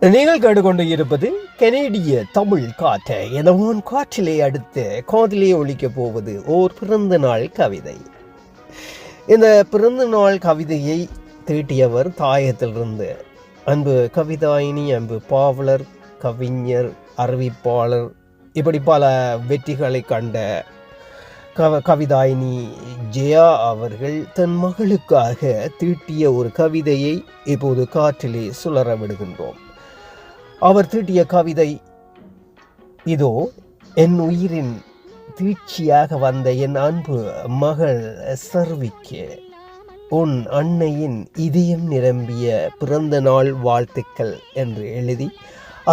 நீங்கள் கேட்டுக்கொண்டு இருப்பது கனேடிய தமிழ் காற்று. எனவோன் காற்றிலே அடுத்து காதிலே ஒலிக்கப் போவது ஓர் பிறந்த நாள் கவிதை. இந்த பிறந்த நாள் கவிதையை தீட்டியவர் தாயத்திலிருந்து அன்பு கவிதாயினி, அன்பு பாவலர், கவிஞர், அறிவிப்பாளர், இப்படி பல வெற்றிகளை கண்ட கவிதாயினி ஜெயா அவர்கள் தன் மகளுக்காக தீட்டிய ஒரு கவிதையை இப்போது காற்றிலே சுழற விடுகின்றோம். அவர் தீட்டிய கவிதை இதோ. என் உயிரின் தீட்சியாக வந்த என் அன்பு மகள் சர்விக்கு உன் அன்னையின் இதயம் நிரம்பிய பிறந்த நாள் வாழ்த்துக்கள் என்று எழுதி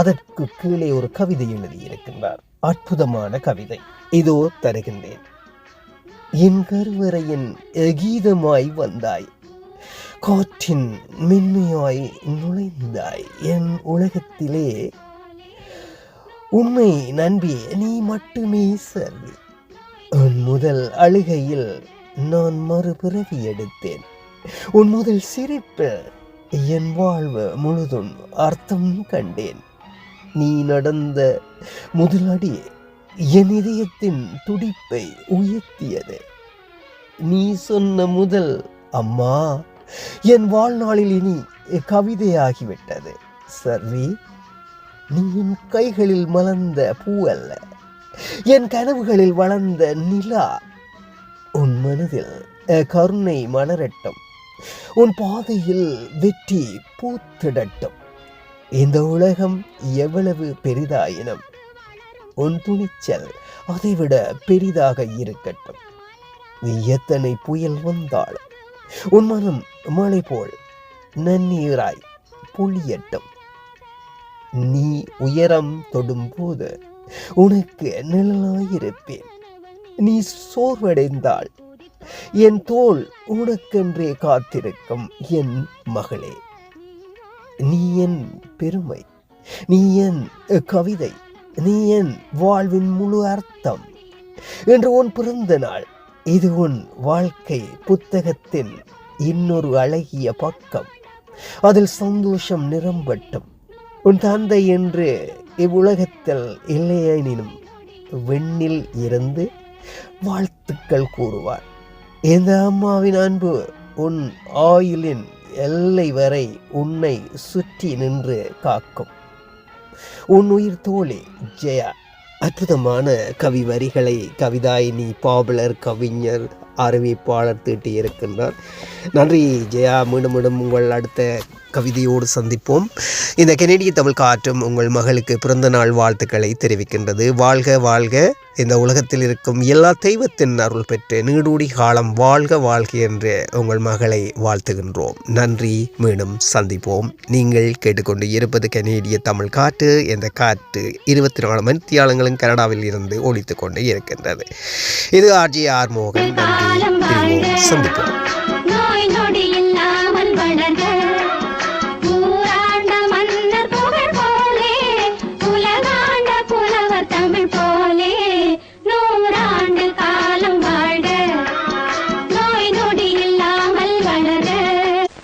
அதற்கு கீழே ஒரு கவிதை எழுதியிருக்கின்றார். அற்புதமான கவிதை இதோ தருகின்றேன். என் கருவறையின் கீதமாய் வந்தாய், காற்றின் மென்மையாய் நுழைந்தாய் என் உலகத்திலே. உண்மை நண்பி நீ மட்டுமே சர்வி. உன் முதல் அழுகையில் நான் மறுபிறவி எடுத்தேன். உன் முதல் சிரிப்பில் என் வாழ்வு முழுதும் அர்த்தம் கண்டேன். நீ நடந்த முதல் அடி என் இதயத்தின் துடிப்பை உயர்த்தியது. நீ சொன்ன முதல் அம்மா என் வாழ்நாளில் இனி கவிதையாகிவிட்டது. சர்வி, நீ என் கைகளில் மலர்ந்த பூ அல்ல, என் கனவுகளில் வளர்ந்த நிலா. உன் மனதில் கருணை மலரட்டும், உன் பாதையில் வெற்றி பூத்திடட்டும். இந்த உலகம் எவ்வளவு பெரிதாயினும் உன் துணிச்சல் அதைவிட பெரிதாக இருக்கட்டும். நீ எத்தனை புயல் வந்தாலும் உன் மனம் மழை போல் நன்னீராய் பொழியட்டும். நீ உயரம் தொடும் போது உனக்கு நிழலாயிருப்பேன். நீ சோர்வடைந்தால் என் தோள் உனக்கென்றே காத்திருக்கும் என் மகளே. நீ என் பெருமை, நீ என் கவிதை, நீ என் வாழ்வின் முழு அர்த்தம். என்று உன் பிறந்த நாள் இது உன் வாழ்க்கை புத்தகத்தின் இன்னொரு அழகிய பக்கம். அதில் சந்தோஷம் நிரம்பட்டும். உன் தந்தை என்று இவ்வுலகத்தில் இல்லையெனினும் வெண்ணில் இருந்து வாழ்த்துக்கள் கூறுவார். இந்த அம்மாவின் அன்பு உன் ஆயுளின் எல்லை வரை உன்னை சுற்றி நின்று காக்கும். உன் உயிர் தோழி ஜெயா. அற்புதமான கவி வரிகளை கவிதாயினி பாவலர், கவிஞர், அறிவிப்பாளர் தீட்டியிருக்கின்றார். நன்றி ஜெயா. மீண்டும் உங்கள் அடுத்த கவிதையோடு சந்திப்போம். இந்த கனேடிய தமிழ் காற்றும் உங்கள் மகளுக்கு பிறந்த நாள் வாழ்த்துக்களை தெரிவிக்கின்றது. வாழ்க வாழ்க. இந்த உலகத்தில் இருக்கும் எல்லா தெய்வத்தின் அருள் பெற்று நீடூடி காலம் வாழ்க வாழ்க என்று உங்கள் மகளை வாழ்த்துகின்றோம். நன்றி. மீண்டும் சந்திப்போம். நீங்கள் கேட்டுக்கொண்டு இருப்பது கனேடிய தமிழ் காற்று. இந்த காற்று 24 மணித்தியாலங்களும் கனடாவில் இருந்து ஒலித்து கொண்டு இருக்கின்றது. இது RJ மோகன். நன்றி. சந்திப்போம்.